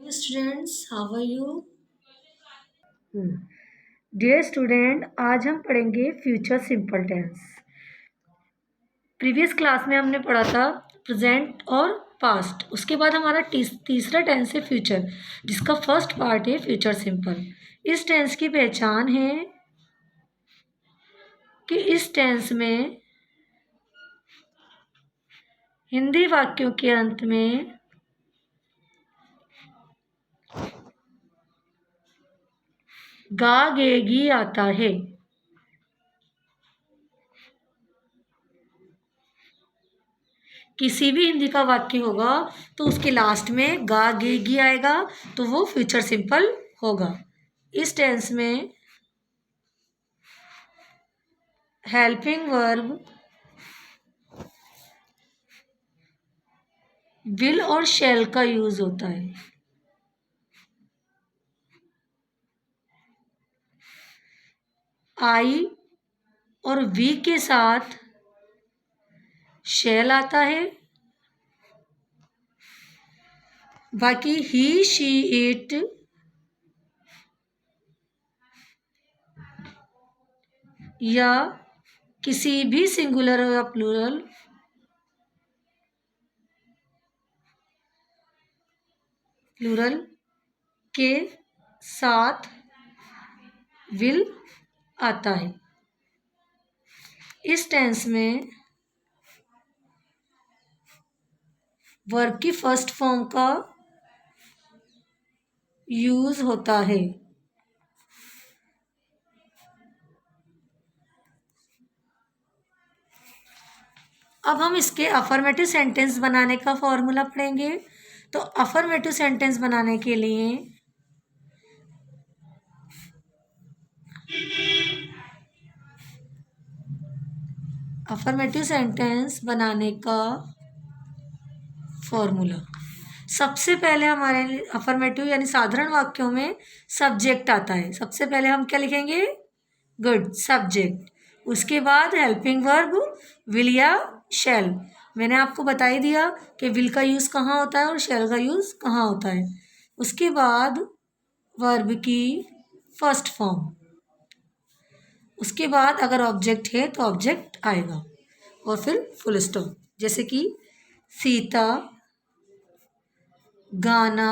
Students, how are you? Dear student, आज हम पढ़ेंगे future simple tense. Previous class में हमने पढ़ा था प्रेजेंट और पास्ट। उसके बाद हमारा तीसरा टेंस है फ्यूचर, जिसका फर्स्ट पार्ट है फ्यूचर सिंपल। इस टेंस की पहचान है कि इस टेंस में हिंदी वाक्यों के अंत में गा गे गी आता है। किसी भी हिंदी का वाक्य होगा तो उसके लास्ट में गा गे गी आएगा, तो वो फ्यूचर सिंपल होगा। इस टेंस में हेल्पिंग वर्ब विल और शैल का यूज होता है। आई और वी के साथ शैल आता है। बाकी ही शी इट या किसी भी सिंगुलर या प्लूरल के साथ विल आता है। इस टेंस में वर्ब की फर्स्ट फॉर्म का यूज होता है। अब हम इसके अफर्मेटिव सेंटेंस बनाने का फॉर्मूला पढ़ेंगे। तो अफर्मेटिव सेंटेंस बनाने के लिए अफर्मेटिव सेंटेंस बनाने का फॉर्मूला, सबसे पहले हमारे अफर्मेटिव यानी साधारण वाक्यों में सब्जेक्ट आता है। सबसे पहले हम क्या लिखेंगे? Good, subject. उसके बाद हेल्पिंग वर्ब विल या शैल। मैंने आपको बता ही दिया कि विल का यूज़ कहाँ होता है और शैल का यूज़ कहाँ होता है। उसके बाद वर्ब की फर्स्ट फॉर्म। उसके बाद अगर ऑब्जेक्ट है तो ऑब्जेक्ट आएगा और फिर फुल स्टॉप। जैसे कि सीता गाना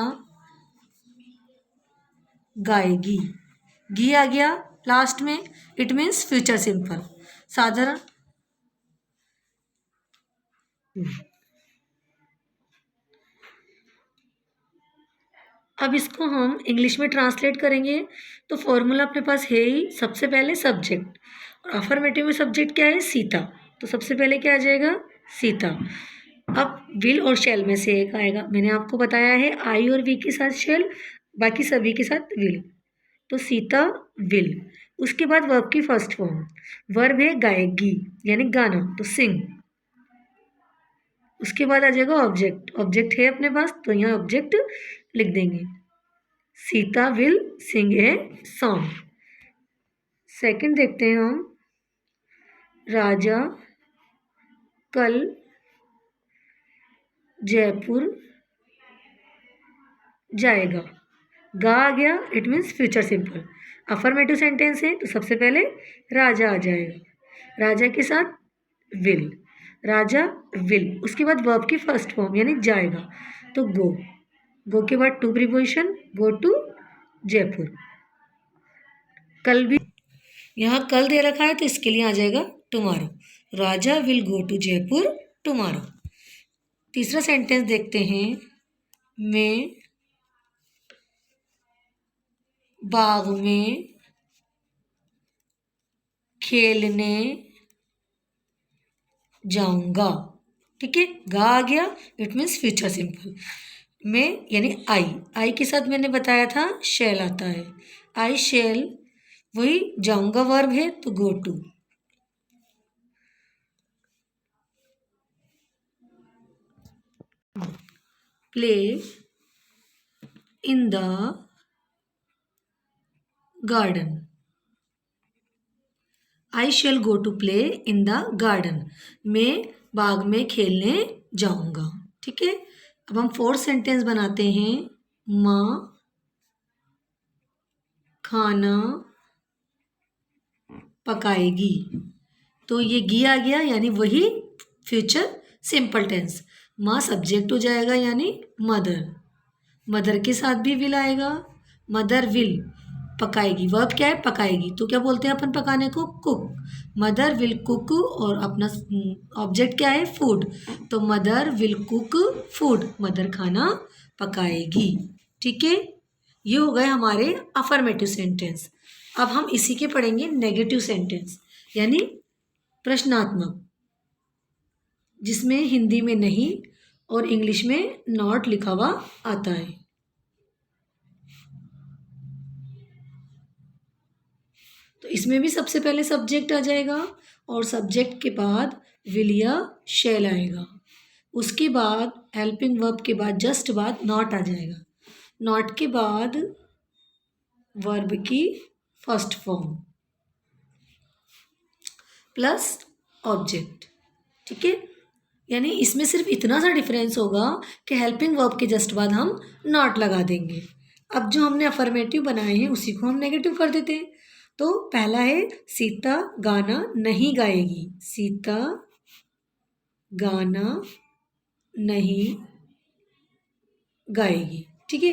गाएगी, गी आ गया लास्ट में, इट मीन्स फ्यूचर सिंपल, साधारण। अब इसको हम इंग्लिश में ट्रांसलेट करेंगे तो फॉर्मूला अपने पास है ही। सबसे पहले सब्जेक्ट, और अफर्मेटिव में सब्जेक्ट क्या है? सीता। तो सबसे पहले क्या आ जाएगा? सीता। अब विल और शैल में से एक आएगा। मैंने आपको बताया है आई और वी के साथ शैल, बाकी सभी के साथ विल। तो सीता विल। उसके बाद वर्ब की फर्स्ट फॉर्म, वर्ब है गाएगी यानी गाना, तो सिंग। उसके बाद आ जाएगा ऑब्जेक्ट, ऑब्जेक्ट है अपने पास तो यहाँ ऑब्जेक्ट लिख देंगे। Sita will sing a song. Second देखते हैं हम, राजा कल जयपुर जाएगा, गा आ गया, it means future simple. Affirmative sentence है तो सबसे पहले राजा आ जाएगा, राजा के साथ विल, राजा विल। उसके बाद वर्ब की फर्स्ट फॉर्म यानी जाएगा, तो गो, गो के बाद to preposition, go to Jaipur. कल भी यहाँ कल दे रखा है तो इसके लिए आ जाएगा tomorrow, Raja will go to Jaipur tomorrow. तीसरा सेंटेंस देखते हैं, मैं बाग में खेलने जाऊंगा। ठीक है, गा आ गया, इट मीन्स फ्यूचर सिंपल। मैं यानी आई, आई के साथ मैंने बताया था शैल आता है, आई शैल, वही जाऊंगा वर्ब है तो go to. Play in the garden, I shall go to play in the garden, मैं बाग में खेलने जाऊंगा। ठीक है, अब हम फोर्थ सेंटेंस बनाते हैं, माँ खाना पकाएगी। तो ये गी आ गया यानी वही फ्यूचर सिंपल टेंस। माँ सब्जेक्ट हो जाएगा यानी मदर, मदर के साथ भी विल आएगा, मदर विल पकाएगी। वर्ब क्या है? पकाएगी। तो क्या बोलते हैं अपन पकाने को? कुक। मदर विल कुक और अपना ऑब्जेक्ट क्या है? फूड। तो mother will cook food, mother खाना पकाएगी। ठीक है, ये हो गए हमारे अफर्मेटिव सेंटेंस। अब हम इसी के पढ़ेंगे नेगेटिव सेंटेंस यानी प्रश्नात्मक, जिसमें हिंदी में नहीं और इंग्लिश में नॉट लिखा हुआ आता है। तो इसमें भी सबसे पहले सब्जेक्ट आ जाएगा और सब्जेक्ट के बाद विल या शैल आएगा। उसके बाद हेल्पिंग वर्ब के बाद जस्ट बाद नॉट आ जाएगा। नॉट के बाद वर्ब की फर्स्ट फॉर्म प्लस ऑब्जेक्ट। ठीक है, यानी इसमें सिर्फ इतना सा डिफरेंस होगा कि हेल्पिंग वर्ब के जस्ट बाद हम नॉट लगा देंगे। अब जो हमने अफर्मेटिव बनाए हैं उसी को हम नेगेटिव कर देते हैं। तो पहला है सीता गाना नहीं गाएगी। सीता गाना नहीं गाएगी। ठीक है,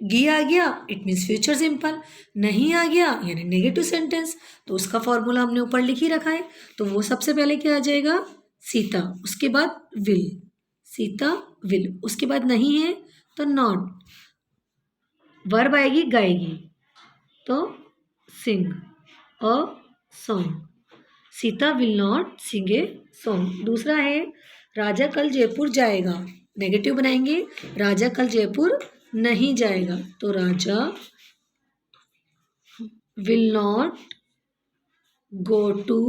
गी आ गया इट मीन्स फ्यूचर सिंपल, नहीं आ गया यानी नेगेटिव सेंटेंस। तो उसका फॉर्मूला हमने ऊपर लिख ही रखा है। तो वो सबसे पहले क्या आ जाएगा? सीता, उसके बाद विल, सीता विल, उसके बाद नहीं है तो नॉट, वर्ब आएगी गाएगी तो sing a song. Sita will not sing a song. दूसरा है राजा कल जयपुर जाएगा। नेगेटिव बनाएंगे, राजा कल जयपुर नहीं जाएगा तो Raja will not go to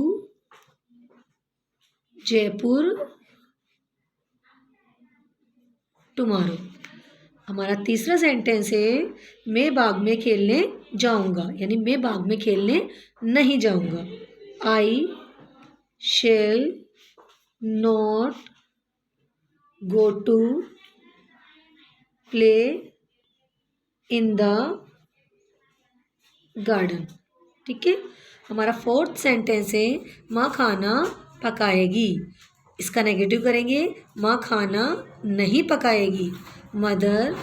Jaipur tomorrow. हमारा तीसरा सेंटेंस है मैं बाग में खेलने जाऊंगा, यानी मैं बाग में खेलने नहीं जाऊंगा। I shall not go to play in the garden. ठीक है, हमारा फोर्थ सेंटेंस है माँ खाना पकाएगी। इसका नेगेटिव करेंगे, माँ खाना नहीं पकाएगी। Mother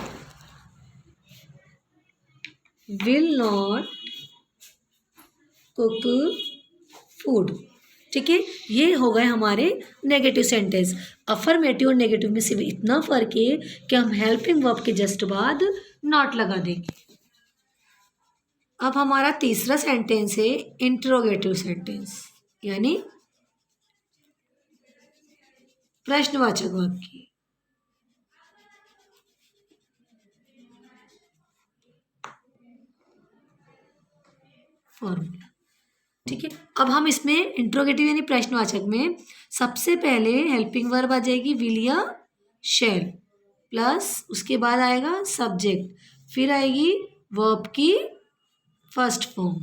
will not cook food. ठीक है, ये हो गए हमारे नेगेटिव सेंटेंस। अफर्मेटिव और नेगेटिव में सिर्फ इतना फर्क है कि हम हेल्पिंग वर्ब के जस्ट बाद नॉट लगा देंगे। अब हमारा तीसरा सेंटेंस है इंट्रोगेटिव सेंटेंस यानी प्रश्नवाचक वाक्य। फॉर्मूला। ठीक है, अब हम इसमें इंट्रोगेटिव यानी प्रश्नवाचक में सबसे पहले हेल्पिंग वर्ब आ जाएगी विल या शैल, प्लस उसके बाद आएगा सब्जेक्ट, फिर आएगी वर्ब की फर्स्ट फॉर्म,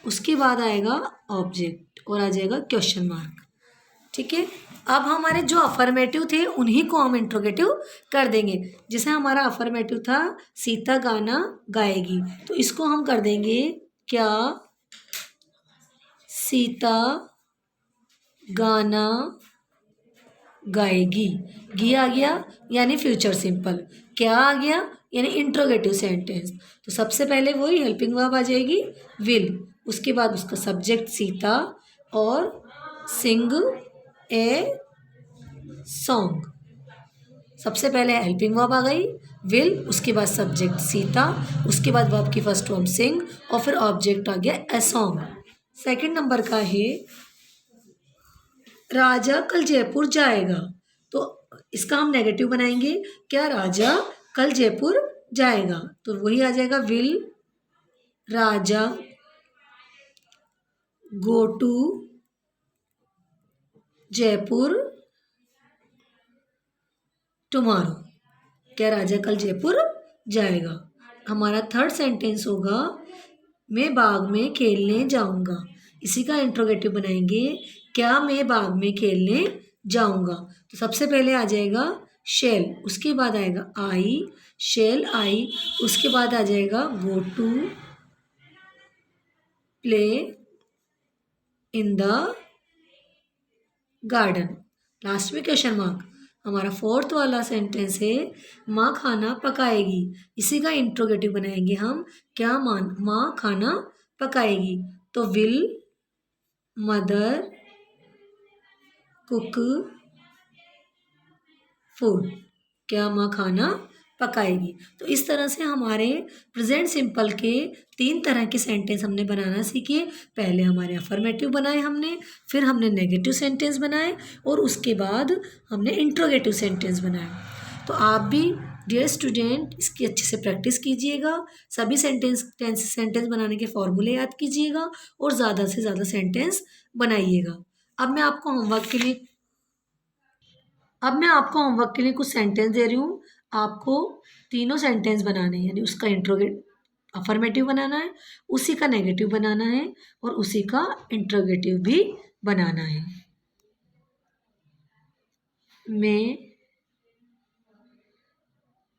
उसके बाद आएगा ऑब्जेक्ट और आ जाएगा क्वेश्चन मार्क। ठीक है, अब हमारे जो अफर्मेटिव थे उन्हीं को हम इंट्रोगेटिव कर देंगे। जैसे हमारा अफर्मेटिव था सीता गाना गाएगी, तो इसको हम कर देंगे क्या सीता गाना गाएगी। गी आ गया यानी फ्यूचर सिंपल, क्या आ गया यानी इंट्रोगेटिव सेंटेंस। तो सबसे पहले वही हेल्पिंग वर्ब आ जाएगी विल, उसके बाद उसका सब्जेक्ट सीता और सिंग ए सॉन्ग। सबसे पहले हेल्पिंग वर्ब आ गई विल, उसके बाद सब्जेक्ट सीता, उसके बाद वर्ब की फर्स्ट फॉर्म सिंग और फिर ऑब्जेक्ट आ गया ए सॉन्ग। सेकंड नंबर का है राजा कल जयपुर जाएगा। तो इसका हम नेगेटिव बनाएंगे, क्या राजा कल जयपुर जाएगा, तो वही आ जाएगा will Raja go to Jaipur tomorrow. क्या राजा कल जयपुर जाएगा। हमारा थर्ड सेंटेंस होगा मैं बाग में खेलने जाऊंगा। इसी का इंट्रोगेटिव बनाएंगे, क्या मैं बाग में खेलने जाऊंगा। तो सबसे पहले आ जाएगा शेल, उसके बाद आएगा आई, शेल आई, उसके बाद आ जाएगा go to play in the garden. Last में क्वेश्चन मार्क। हमारा फोर्थ वाला सेंटेंस है माँ खाना पकाएगी। इसी का इंट्रोगेटिव बनाएंगे हम। क्या माँ खाना पकाएगी, तो विल मदर कुक फूड। क्या माँ खाना पकाएगी। तो इस तरह से हमारे प्रेजेंट सिंपल के 3 तरह के सेंटेंस हमने बनाना सीखे। पहले हमारे अफर्मेटिव बनाए हमने, फिर हमने नेगेटिव सेंटेंस बनाए, और उसके बाद हमने इंट्रोगेटिव सेंटेंस बनाए। तो आप भी डियर स्टूडेंट इसकी अच्छे से प्रैक्टिस कीजिएगा। सभी सेंटेंस बनाने के फॉर्मूले याद कीजिएगा और ज़्यादा से ज़्यादा सेंटेंस बनाइएगा। अब मैं आपको होमवर्क के लिए कुछ सेंटेंस दे रही हूँ। आपको तीनों सेंटेंस बनाने हैं, यानी उसका इंट्रोगेट अफर्मेटिव बनाना है, उसी का नेगेटिव बनाना है, और उसी का इंट्रोगेटिव भी बनाना है। मैं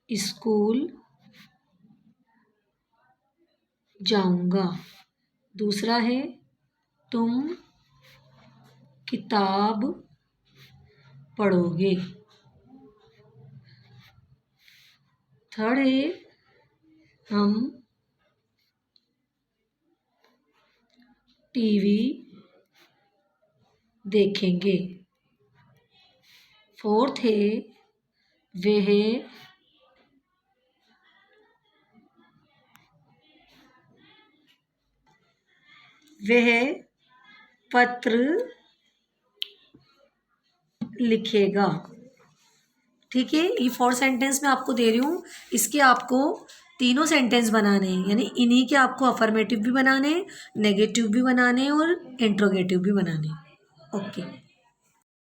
स्कूल जाऊंगा। दूसरा है तुम किताब पढ़ोगे। थर्ड है हम टीवी देखेंगे। फोर्थ है वह पत्र लिखेगा। ठीक है, ये 4 सेंटेंस मैं आपको दे रही हूँ। इसके आपको तीनों सेंटेंस बनाने हैं, यानी इन्हीं के आपको अफर्मेटिव भी बनाने हैं, नेगेटिव भी बनाने हैं और इंट्रोगेटिव भी बनाने हैं। ओके।